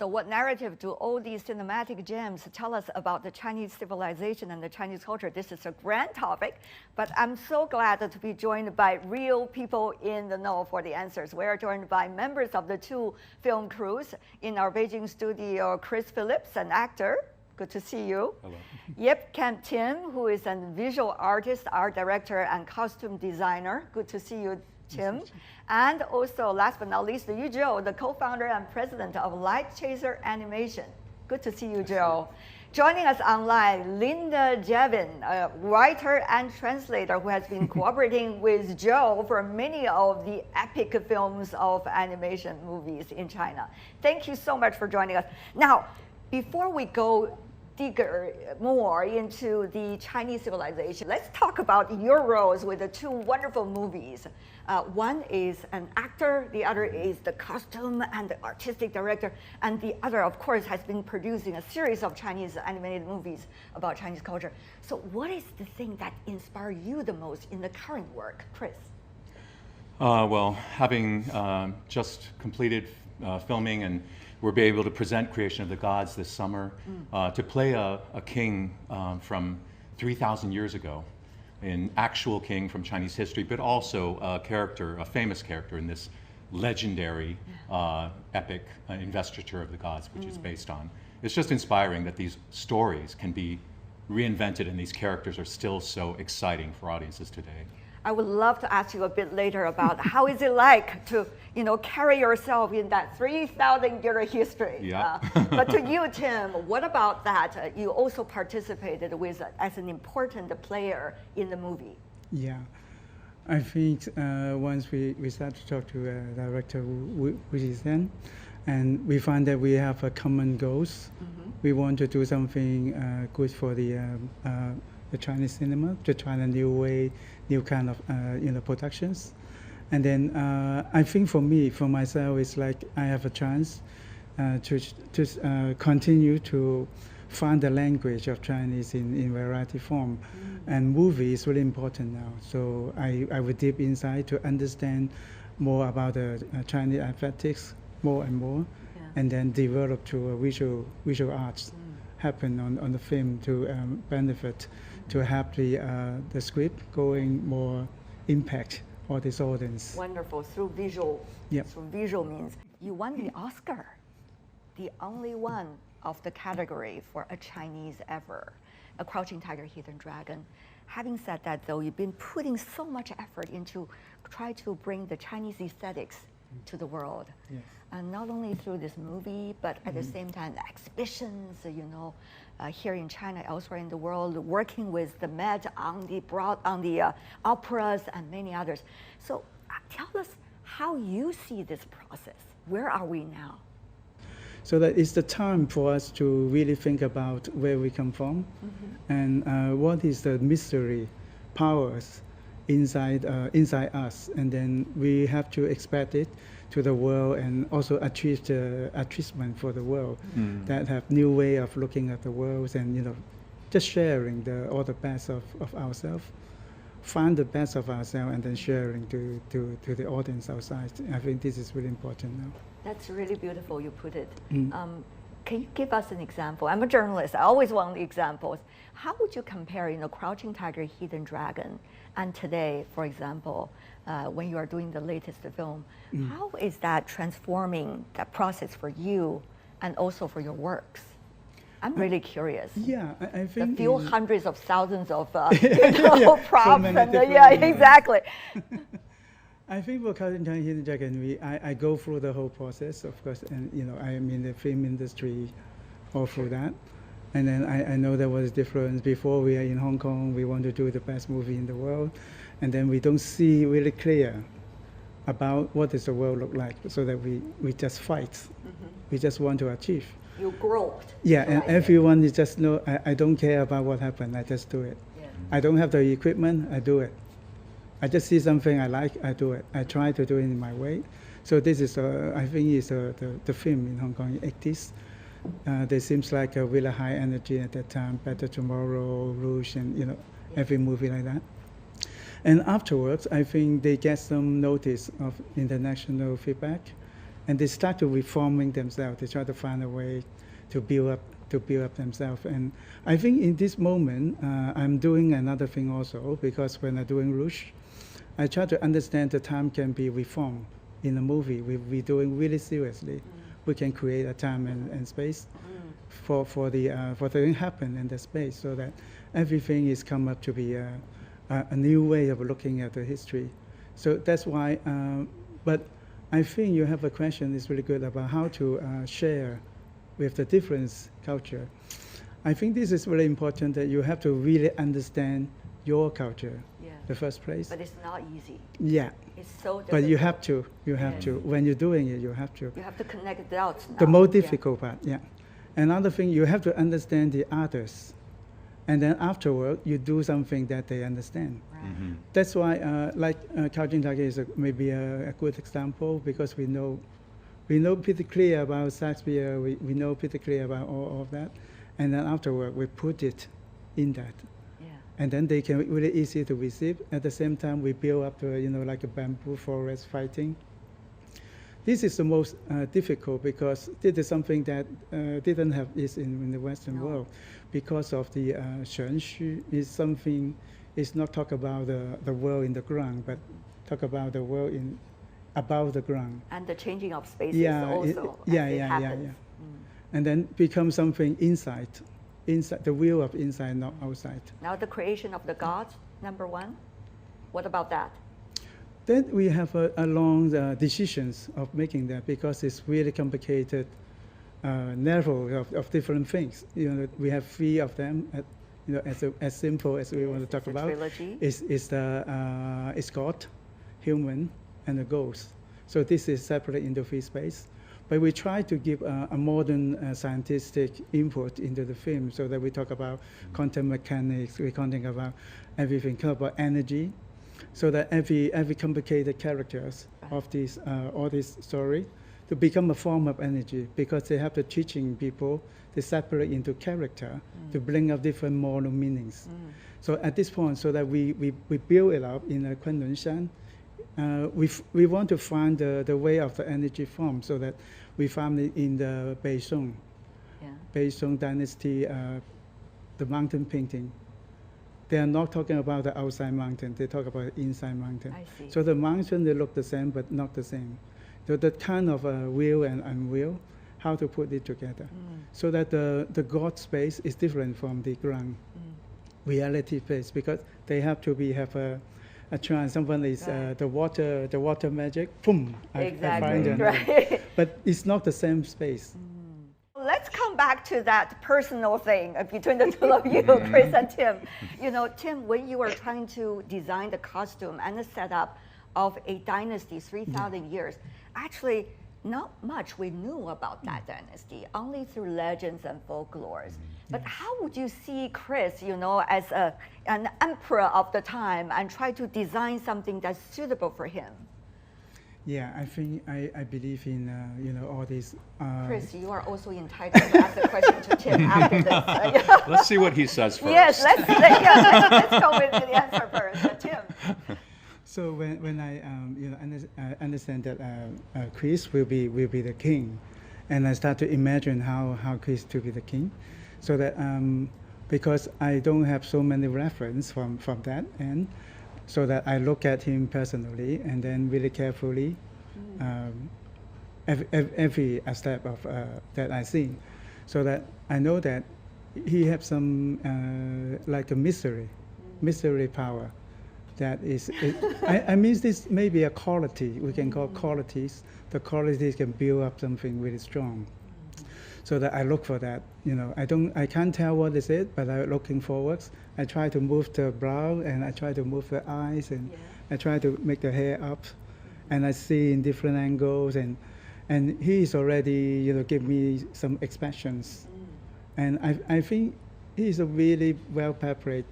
So what narrative do all these cinematic gems tell us about the Chinese civilization and the Chinese culture? This is a grand topic, but I'm so glad to be joined by real people in the know for the answers. We are joined by members of the two film crews in our Beijing studio, Chris Phillips, an actor. Good to see you. Hello. Yip Camp Tim, who is a visual artist, art director, and costume designer. Good to see you, Tim. And also, last but not least, Yu Zhou, the co-founder and president of Light Chaser Animation. Good to see you, Joe. Joining us online, Linda Jevin, a writer and translator who has been cooperating with Joe for many of the epic films of animation movies in China. Thank you so much for joining us. Now, before we go digger more into the Chinese civilization, let's talk about your roles with the two wonderful movies. One is an actor, the other is the costume and the artistic director, and the other, of course, has been producing a series of Chinese animated movies about Chinese culture. So what is the thing that inspired you the most in the current work, Chris? Well, having just completed filming, and we'll be able to present Creation of the Gods this summer, to play a king from 3,000 years ago, an actual king from Chinese history, but also a character, a famous character in this legendary epic investiture of the gods, which is based on. It's just inspiring that these stories can be reinvented and these characters are still so exciting for audiences today. I would love to ask you a bit later about how is it like to, carry yourself in that 3,000-year history. Yeah. But to you, Tim, what about that? You also participated as an important player in the movie. Yeah, I think once we start to talk to director Wuershan, and we find that we have a common goals. We want to do something good for the Chinese cinema, to try a new way, new kind of productions. And then I think for myself, it's like I have a chance to continue to find the language of Chinese in variety form. And movie is really important now. So I would deep inside to understand more about the Chinese aesthetics more and more, and then develop to a visual arts happen on the film to benefit, to have the script going more impact on this audience. Wonderful, through visual. Yep. Through visual means. You won the Oscar, the only one of the category for a Chinese ever, A Crouching Tiger, Hidden Dragon. Having said that, though, you've been putting so much effort into try to bring the Chinese aesthetics to the world. Yes. And not only through this movie, but at the same time, the exhibitions, here in China, elsewhere in the world, working with the Met on the operas and many others. So tell us how you see this process. Where are we now? So that it's the time for us to really think about where we come from, and what is the mystery powers inside us, and then we have to expect it to the world and also achieve the achievement for the world, that have new way of looking at the world, and just sharing all the best of ourselves, find the best of ourselves, and then sharing to the audience outside. I think this is really important now. That's really beautiful you put it. Can you give us an example? I'm a journalist, I always want examples. How would you compare Crouching Tiger, Hidden Dragon and today, for example, when you are doing the latest film? How is that transforming that process for you and also for your works? I'm really curious. Yeah, I think the few hundreds of thousands of props. So Exactly. I think for Crouching Tiger, Hidden Dragon, I go through the whole process, of course, and I am in the film industry all through that. And then I know there was a difference. Before we are in Hong Kong, we want to do the best movie in the world, and then we don't see really clear about what does the world look like, so that we just fight. We just want to achieve. You groped. Yeah, and everyone is just know, I don't care about what happened, I just do it. Yeah. I don't have the equipment, I do it. I just see something I like, I do it. I try to do it in my way. So this is, I think, is the film in Hong Kong in the 80s. There seems like a really high energy at that time, Better Tomorrow, Rouge, and every movie like that. And afterwards, I think they get some notice of international feedback, and they start to reforming themselves. They try to find a way to build up themselves. And I think in this moment, I'm doing another thing also, because when I'm doing Rouge, I try to understand the time can be reformed. In a movie, we're doing really seriously. We can create a time and space for the thing happen in the space, so that everything is come up to be a new way of looking at the history. So that's why. But I think you have a question is really good about how to share with the different culture. I think this is really important, that you have to really understand your culture, the first place. But it's not easy. Yeah. It's so difficult. But you have to. When you're doing it, you have to. You have to connect the dots now. The most difficult part, yeah. Another thing, you have to understand the others. And then afterward, you do something that they understand. Right. Mm-hmm. That's why, Kaujin Take is maybe a good example, because we know pretty clear about Shakespeare, we know pretty clear about all of that. And then afterward, we put it in that. Yeah. And then they can really easy to receive. At the same time, we build up, like a bamboo forest fighting. This is the most difficult, because this is something that didn't have this in the Western world, because of the 玄虚 is something. It's not talk about the world in the ground, but talk about the world above the ground. And the changing of spaces also. Yeah. And then become something inside the will of inside, not outside. Now the creation of the gods, number one. What about that? Then we have a long decisions of making that, because it's really complicated level of different things. We have 3 of them. As simple as we want to talk about. Trilogy. It's God, human, and the ghost. So this is separate into 3 space. But we try to give a modern scientific input into the film, so that we talk about quantum mechanics, we talk about everything, talk about energy, so that every complicated characters of this all this story to become a form of energy, because they have to teaching people to separate into character to bring up different moral meanings. So at this point, so that we build it up in a Wuershan, we want to find the way of the energy form, so that we found it in the Beizhong, Beizhong dynasty, the mountain painting. They are not talking about the outside mountain, they talk about the inside mountain. I see. So the mountain, they look the same, but not the same. So that kind of will and unwill, how to put it together. So that the God space is different from the ground reality space, because they have to have a chance. Someone is the water magic, boom, Exactly, I find it. right. But it's not the same space. Let's come back to that personal thing between the two of you, Chris and Tim. Tim, when you were trying to design the costume and the setup of a dynasty, 3,000 years, actually not much we knew about that dynasty, only through legends and folklores. But how would you see Chris, as an emperor of the time, and try to design something that's suitable for him? Yeah, I think I believe in all these. Chris, you are also entitled to ask the question to Tim after this. Let's see what he says first. Yes, let's go with the answer first. Tim. So when I understand that Chris will be the king, and I start to imagine how Chris to be the king, so that because I don't have so many reference from that end. So that I look at him personally, and then really carefully, every step of that I see, so that I know that he has some like a mystery power. That is, I mean, this may be a quality we can call qualities. The qualities can build up something really strong. So that I look for that. I can't tell what is it, but I'm looking forwards. I try to move the brow, and I try to move the eyes, and I try to make the hair up, and I see in different angles, and he is already give me some expressions, and I think he is a really well prepared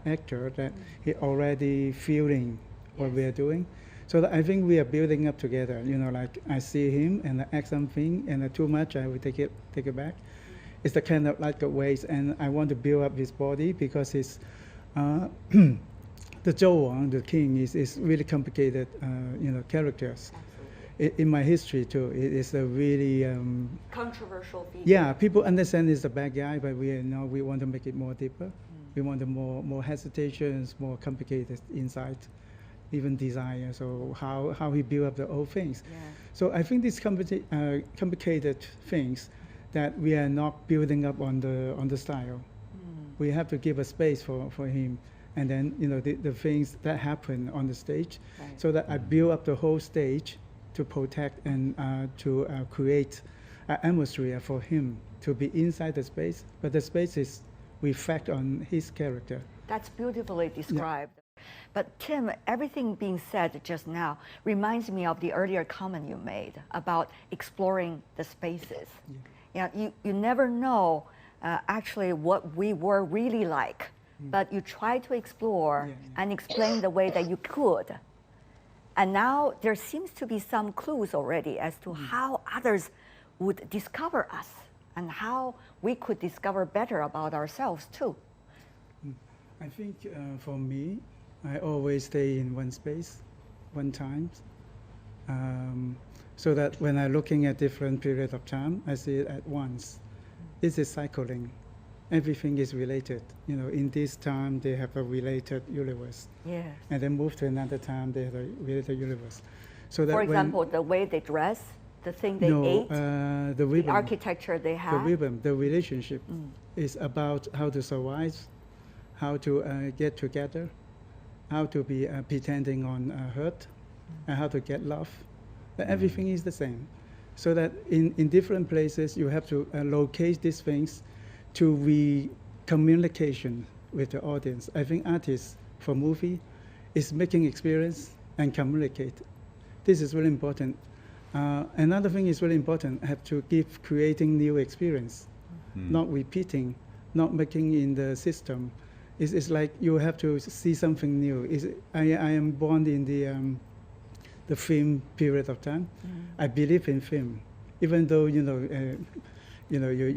actor, that he already feeling what we are doing. So that I think we are building up together. Like I see him and I act something, and too much I will take it back. It's the kind of like ways, and I want to build up his body, because it's the Zhou Wang, the king, is really complicated characters. in my history too, it is a really controversial figure. yeah. People understand he's a bad guy, but we want to make it more deeper. We want more hesitations, more complicated insight, even desire. So how he built up the old things. Yeah. So I think these complicated things that we are not building up on the style. We have to give a space for him, and then the things that happen on the stage, Right. so that I build up the whole stage to protect and to create an atmosphere for him to be inside the space, but the space is reflect on his character. That's beautifully described. But Tim, everything being said just now reminds me of the earlier comment you made about exploring the spaces. Yeah. You never know actually what we were really like, but you try to explore and explain the way that you could. And now there seems to be some clues already as to how others would discover us and how we could discover better about ourselves too. I think for me, I always stay in one space, one time, so that when I'm looking at different periods of time, I see it at once. This is cycling. Everything is related. In this time, they have a related universe. Yeah. And then move to another time, they have a related universe. So that For example, the way they dress, the thing they ate, the rhythm, the architecture they have. the rhythm, the relationship is about how to survive, how to get together, how to be pretending on hurt, and how to get love. But everything is the same. So that in different places, you have to locate these things to communication with the audience. I think artists for movie is making experience and communicate. This is really important. Another thing is really important, have to keep creating new experience, not repeating, not making in the system. It's like you have to see something new. I am born in the film period of time. I believe in film, even though you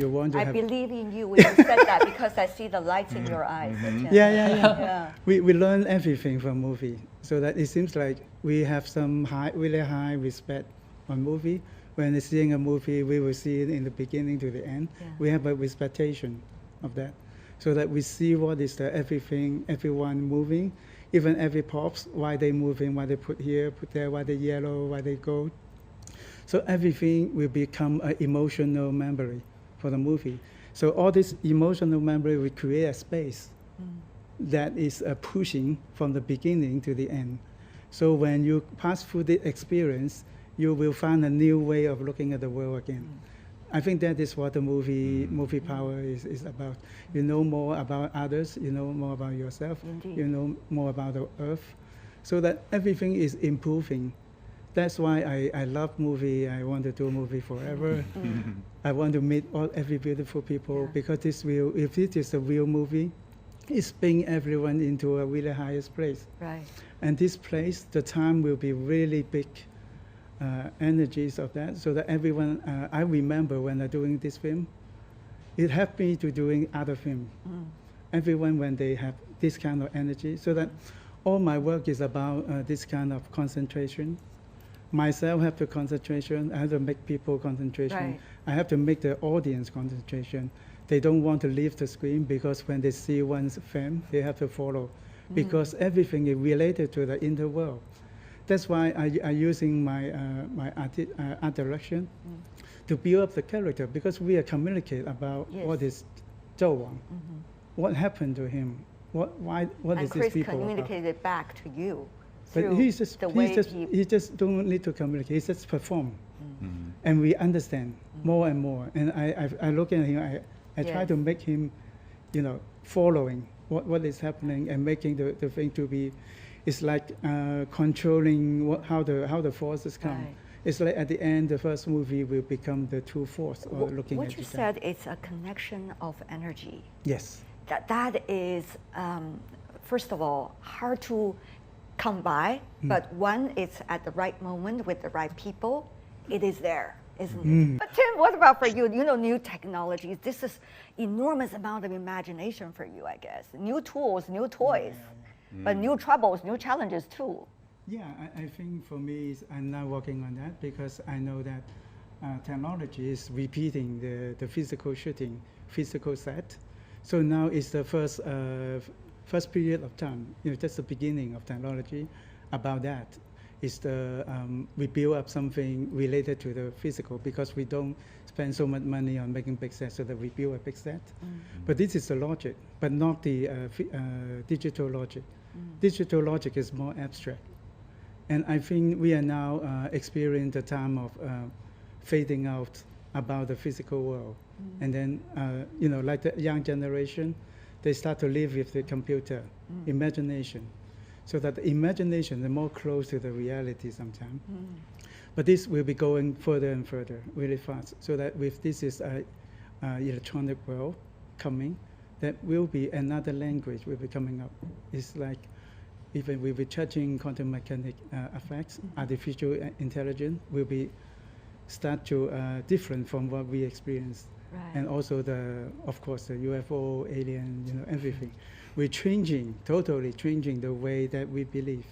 want to I have. believe in you when you said that because I see the lights in your eyes. Yeah. We learn everything from movie, so that it seems like we have some really high respect on movie. When seeing a movie, we will see it in the beginning to the end. Yeah. We have a respectation of that, so that we see what is everyone moving, even every props, why they moving, why they put here, put there, why they yellow, why they go. So everything will become an emotional memory for the movie. So all this emotional memory will create a space that is pushing from the beginning to the end. So when you pass through the experience, you will find a new way of looking at the world again. I think that is what the movie power is about. You know more about others, you know more about yourself, Indeed. you know more about the earth, so that everything is improving. That's why I love movie. I want to do movie forever. I want to meet every beautiful people, because if it is a real movie, it's bring everyone into a really highest place. Right. And this place, the time will be really big energies of that, so that everyone, I remember when I'm doing this film, it helped me to doing other film. Everyone, when they have this kind of energy, so that all my work is about this kind of concentration. Myself have the concentration, I have to make people concentration. Right. I have to make the audience concentration. They don't want to leave the screen, because when they see one's film, they have to follow, because everything is related to the inner world. That's why I'm using my art direction to build up the character, because we are communicate about what is Zhou Wang, what happened to him, what And is Chris these people communicated it back to you. But through he just don't need to communicate. He just perform, and we understand more and more. And I look at him. I try to make him, following what is happening and making the thing to be. It's like controlling how the forces come. Right. It's like at the end, the first movie will become the true force, or looking what at you each other. said, it's a connection of energy. Yes. That is, first of all, hard to come by, but when it's at the right moment with the right people, it is there, isn't it? But Tim, what about for you? New technologies. This is enormous amount of imagination for you, I guess. New tools, new toys, but new troubles, new challenges too. Yeah, I think for me, I'm now working on that because I know that technology is repeating the physical shooting, physical set. So now it's the first period of time, just the beginning of technology about that. Is we build up something related to the physical because we don't spend so much money on making big sets, so that we build a big set. But this is the logic, but not the digital logic. Digital logic is more abstract. And I think we are now experiencing the time of fading out about the physical world. And then, like the young generation, they start to live with the computer, imagination. So that the imagination is more close to the reality sometimes. But this will be going further and further, really fast. So that with this is electronic world coming, that will be another language will be coming up. It's like even we'll be touching quantum mechanic effects, artificial intelligence will be start to different from what we experienced. Right. And also of course, the UFO, alien, everything. We're totally changing the way that we believe.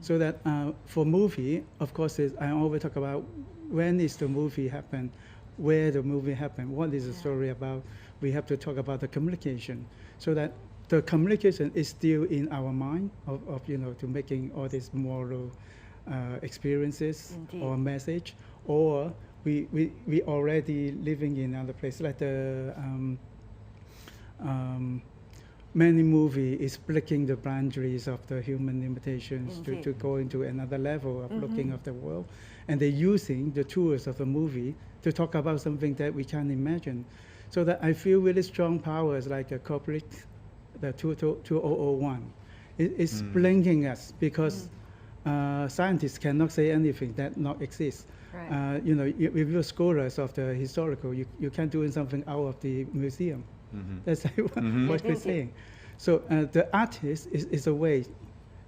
So that for movie, of course, I always talk about when is the movie happen, where the movie happen, what is the story about. We have to talk about the communication, so that the communication is still in our mind of to making all these moral experiences. Indeed. Or message, or we already living in another place, like the many movie is breaking the boundaries of the human limitations to go into another level of looking at the world. And they're using the tools of the movie to talk about something that we can't imagine. So that I feel really strong powers like a corporate, the 2001. It's blinking us because scientists cannot say anything that not exists. Right. If you're scholars of the historical, you can't do something out of the museum. That's what we're saying. So the artist is a way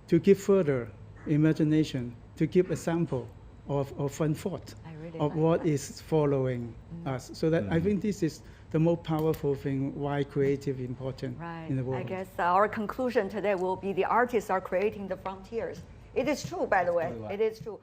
to give further imagination, to give a sample of fun thought of what is following us. So that I think this is the most powerful thing why creative is important in the world. I guess our conclusion today will be the artists are creating the frontiers. It is true, by the way. It is true.